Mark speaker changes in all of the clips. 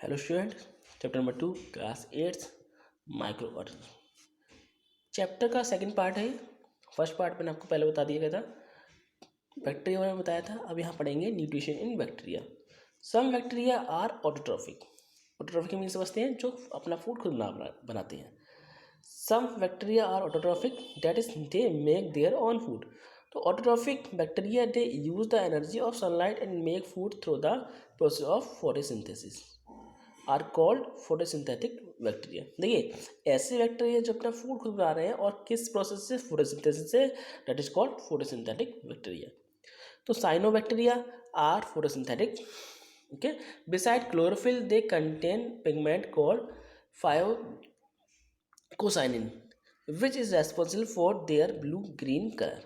Speaker 1: Hello student. Chapter number 2 class 8 micro organism. Chapter का second part है। First part मैंने आपको पहले बता दिया गया था, बैक्टीरिया में बताया था। अब यहाँ पढ़ेंगे nutrition in bacteria. Some bacteria are autotrophic. Autotrophic mean समझते हैं जो अपना फूड खुद बनाते हैं। Some bacteria are autotrophic that is they make their own food. तो autotrophic bacteria they use the energy of sunlight and make food through the process of photosynthesis are called photosynthetic bacteria. देखिए, ऐसे bacteria जो अपना food खुद बना रहे हैं और किस प्रोसेस से, फोटोसिंथेसिस से, that is called photosynthetic bacteria. तो cyanobacteria are photosynthetic. Okay, beside chlorophyll they contain pigment called phycocyanin which is responsible for their blue green color.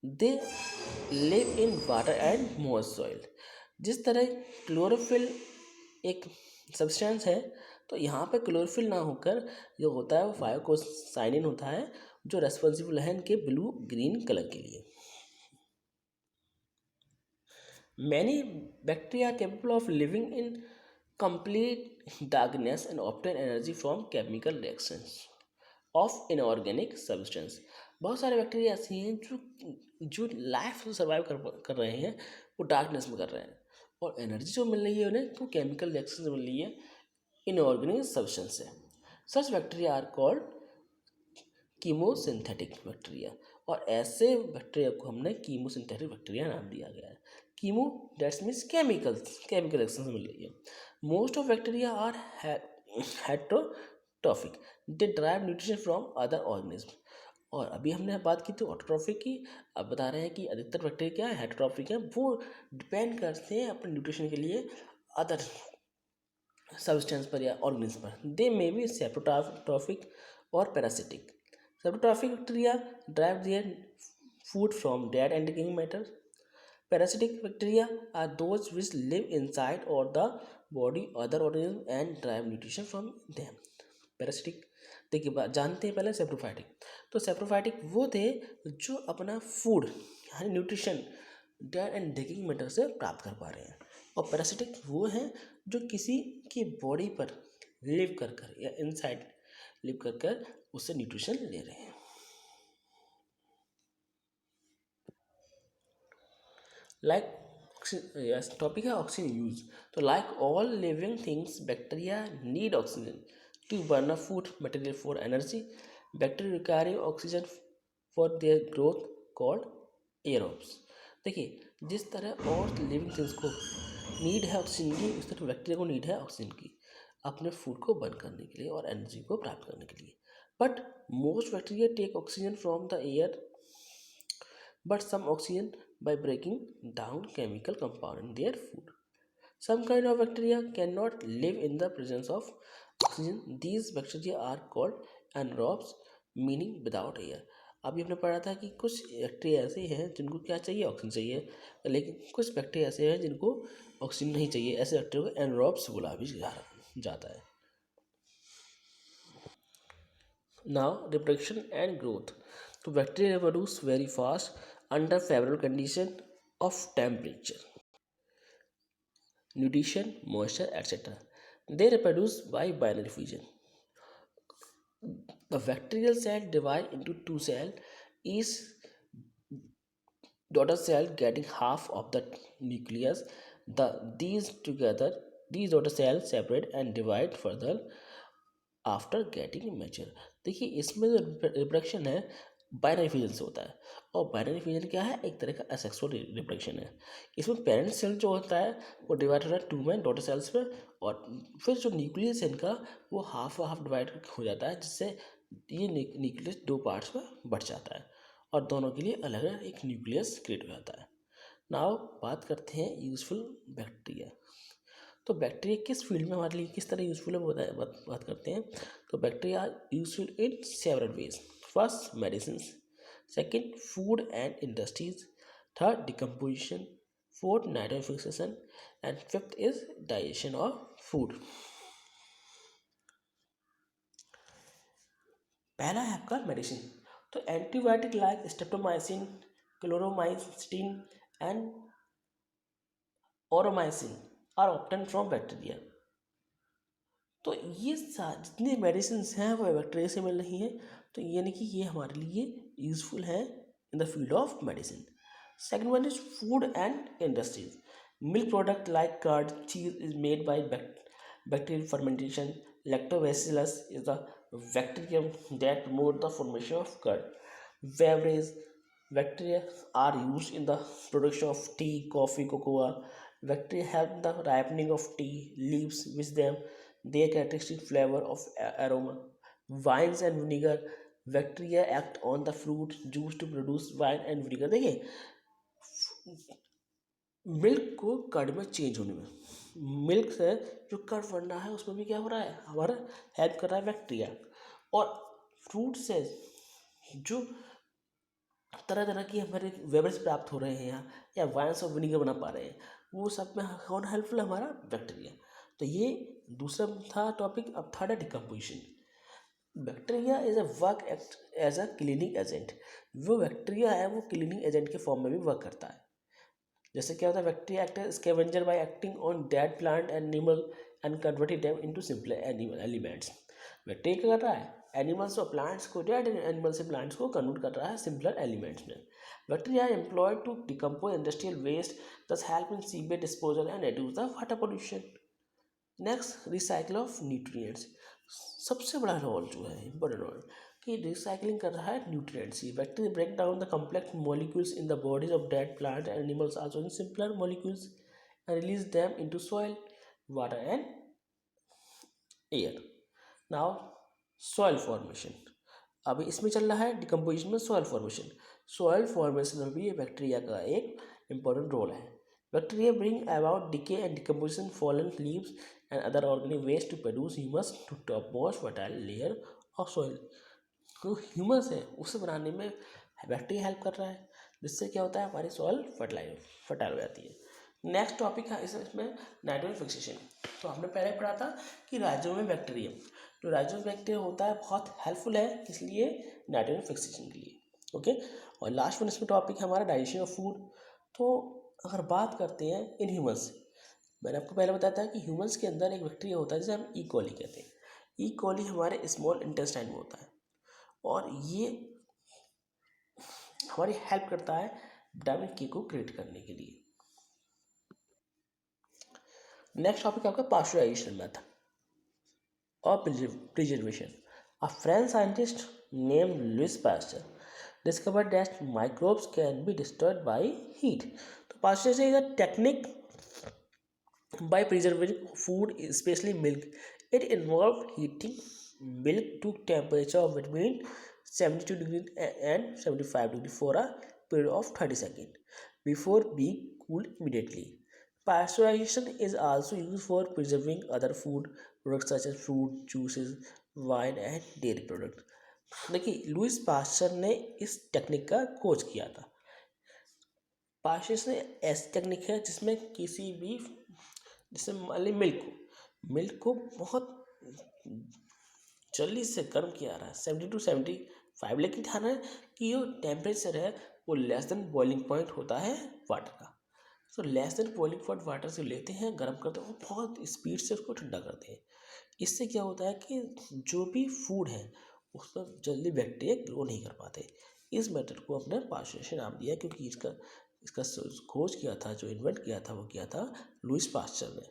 Speaker 1: They live in water and moist soil. जिस तरह chlorophyll एक substance है, तो यहाँ पे chlorophyll ना होकर जो होता है वो फाइकोसाइनिन होता है, जो रेस्पॉन्सिबल है इनके ब्लू ग्रीन कलर के लिए। Many bacteria are capable of living in complete darkness and obtain energy from chemical reactions of inorganic substance. बहुत सारे बैक्टीरिया ऐसे हैं जो लाइफ सर्वाइव कर रहे हैं, वो डार्कनेस में कर रहे हैं, और एनर्जी जो मिल रही है उन्हें तो केमिकल रिएक्शन से मिल रही है इनऑर्गेनिक सब्सटेंस से। Such bacteria are called chemosynthetic bacteria, और ऐसे बैक्टीरिया को हमने कीमोसिंथेटिक बैक्टीरिया नाम दिया गया है। Chemo that's means chemical reaction से मिल रही है। Most of bacteria are heterotrophic, they drive nutrition from other organism. और अभी हमने बात की थी ऑटोट्रॉफिक की, अब बता रहे हैं कि अधिकतर बैक्टीरिया क्या है, हेट्रोट्रॉफिक है। वो डिपेंड करते हैं अपने न्यूट्रिशन के लिए अदर सब्सटेंस पर या ऑर्गेनिज्म पर। दे मे बी सेप्रोट्रॉफिक और parasitic. Saprotrophic bacteria drive their food from dead and decaying matter. Parasitic bacteria are those which live inside or the body other organisms and derive nutrition from them. Parasitic, देखिए जानते हैं पहले saprophytic. तो saprophytic वो थे जो अपना food यानी nutrition dead and decaying matter से प्राप्त कर पा रहे हैं, और पैरासिटिक वो हैं जो किसी की बॉडी पर लिव कर कर या इनसाइड लिव कर कर उससे न्यूट्रिशन ले रहे हैं। लाइक यस, टॉपिक है ऑक्सीजन यूज। तो like all living things bacteria need oxygen to burn a food material for energy. Bacteria requiring oxygen for their growth called aerobes. देखिए, जिस तरह और लिविंग थिंग्स को नीड है ऑक्सीजन की, उस तरह बैक्टीरिया को नीड है ऑक्सीजन की अपने फूड को बर्न करने के लिए और एनर्जी को प्राप्त करने के लिए। But most bacteria take oxygen from the air, but some oxygen by breaking down chemical compound in their food. Some kind of bacteria cannot live in the presence of oxygen. These bacteria are called anaerobes, meaning without air. अभी हमने पढ़ा था कि कुछ bacteria ऐसे हैं जिनको क्या चाहिए, ऑक्सीजन चाहिए, लेकिन कुछ बैक्टीरिया ऐसे हैं जिनको ऑक्सीजन नहीं चाहिए। ऐसे बैक्टीरिया को एनरोब्स बोला भी जाता है। Now, reproduction and growth. So bacteria reproduce very fast under favorable condition of temperature, nutrition, moisture, etc. They reproduce by binary fission. The bacterial cell divide into two cells, each daughter cell getting half of the nucleus. These daughter cells separate and divide further after getting mature. देखिए, इसमें जो reproduction है binary fission से होता है, और binary fission क्या है, एक तरह का असेक्सुअल रिप्रोडक्शन है। इसमें पेरेंट सेल जो होता है वो डिवाइड हो रहा है टू में डॉटर सेल्स में, और फिर जो न्यूक्लियस है इनका वो हाफ डिवाइड हो जाता है, जिससे ये न्यूक्लियस दो पार्ट्स में बढ़ जाता है और दोनों के लिए अलग अलग एक न्यूक्लियस क्रिएट हो जाता है। नाउ बात करते हैं यूजफुल बैक्टीरिया। तो बैक्टीरिया किस फील्ड में हमारे लिए किस तरह यूजफुल है बात करते हैं। तो bacteria are useful in several ways. First, medicine. Second, food and industries. Third, decomposition. Fourth, nitrogen fixation, and fifth is digestion of food. पहला है आपका मेडिसिन। तो antibiotic like streptomycin, chloromycin and aureomycin are obtain from bacteria. तो ये जितनी medicine हैं वो bacteria से मिल रही हैं, तो यानी कि ये हमारे लिए यूजफुल है in the field of medicine. Second one is food and industries. Milk product like curd, cheese is made by bacterial fermentation. Lactobacillus is the bacterium that promote the formation of curd. Beverage bacteria are used in the production of tea, coffee, cocoa. Bacteria help the ripening of tea leaves with them their characteristic flavor of aroma. Wines and vinegar bacteria act on the fruit juice to produce wine and vinegar. देखिए milk को curd में change होने में, milk से जो curd बनना है उसमें भी क्या हो रहा है, हमारा हेल्प कर रहा है बैक्टीरिया. और फ्रूट से जो तरह तरह की हमारे वेबर्स प्राप्त हो रहे हैं यहाँ, या वाइन्स और विनीगर बना पा रहे हैं, वो सब में कौन हेल्पफुल है, हमारा बैक्टीरिया. तो ये दूसरा था टॉपिक. अब थर्ड है decomposition. Bacteria is a work act as a cleaning agent. वो बैक्टीरिया है वो क्लीनिंग एजेंट के फॉर्म में भी वर्क करता है. जैसे क्या होता है, bacteria act as scavenger by acting on dead plant and animal and converting them into simple animal elements. Bacteria क्या कर रहा है, एनिमल्स और प्लांट्स को, डेड एनिमल से प्लांट्स को कन्वर्ट कर रहा है सिंपलर एलिमेंट्स में. Bacteria employed to decompose industrial waste, thus help in sewage disposal and reduce the water pollution. Next, recycle of nutrients. सबसे बड़ा रोल जो है, इंपॉर्टेंट रोल, कि रिसाइकलिंग कर रहा है न्यूट्रिएंट्स की. Bacteria break down the complex molecules in the bodies of dead plant and animals also in simpler molecules and release them into soil, water and air. Now soil formation. अभी इसमें चल रहा है decomposition में soil formation. Soil formation में भी ये bacteria का एक इंपॉर्टेंट रोल है. Bacteria bring about decay and decomposition fallen leaves and other organic waste to produce humus to top most fertile layer of soil. तो ह्यूमस है उसे बनाने में बैक्टीरिया हेल्प कर रहा है, जिससे क्या होता है, हमारी सॉइल फर्टाइल हो जाती है. नेक्स्ट टॉपिक है इसमें नाइट्रोजन फिक्सेशन. तो हमने पहले पढ़ा था कि राइजोम बैक्टीरिया, तो राइजोम बैक्टीरिया होता है बहुत हेल्पफुल है, इसलिए नाइट्रोजन फिक्सेशन के लिए. ओके. और लास्ट वन इसमें टॉपिक है हमारा डाइजेशन ऑफ फूड. तो अगर बात करते हैं इन ह्यूमंस, मैंने आपको पहले बताया था कि ह्यूमंस के अंदर एक बैक्टीरिया होता है जिसे हम ई कॉली कहते हैं. ई कॉली हमारे स्मॉल इंटेस्टाइन में होता है और ये हमारी हेल्प करता है विटामिन के को क्रिएट करने के लिए. नेक्स्ट टॉपिक आपका पास्चराइजेशन मेथड और preservation. A French scientist named Louis Pasteur discovered that microbes can be destroyed by heat. तो Pasteur is a technique by preserving food, especially milk. It involved heating milk to temperature of between 72 degrees and 75 degrees for a period of 30 seconds before being cooled immediately. Pasteurization is also used for preserving other food products such as fruit, juices, wine and dairy product. देखिए Louis Pasteur ने इस technique का खोज किया था. Pasture ने ऐसी technique है जिसमें किसी भी, जैसे मान ली मिल्क को बहुत जल्दी से गर्म किया रहा है 70 to 75, लेकिन ध्यान है कि जो टेम्परेचर है वो लेस देन बॉइलिंग पॉइंट होता है वाटर का. तो less than boiling point water से लेते हैं, गर्म करते हैं, वो बहुत स्पीड से उसको ठंडा करते हैं. इससे क्या होता है कि जो भी फूड है उस पर जल्दी बैक्टीरिया ग्रो नहीं कर पाते. इस मेथड को अपने पास्चराइजेशन नाम दिया क्योंकि इसका इसका खोज किया था, जो इन्वेंट किया था वो किया था लुइस पास्चर ने.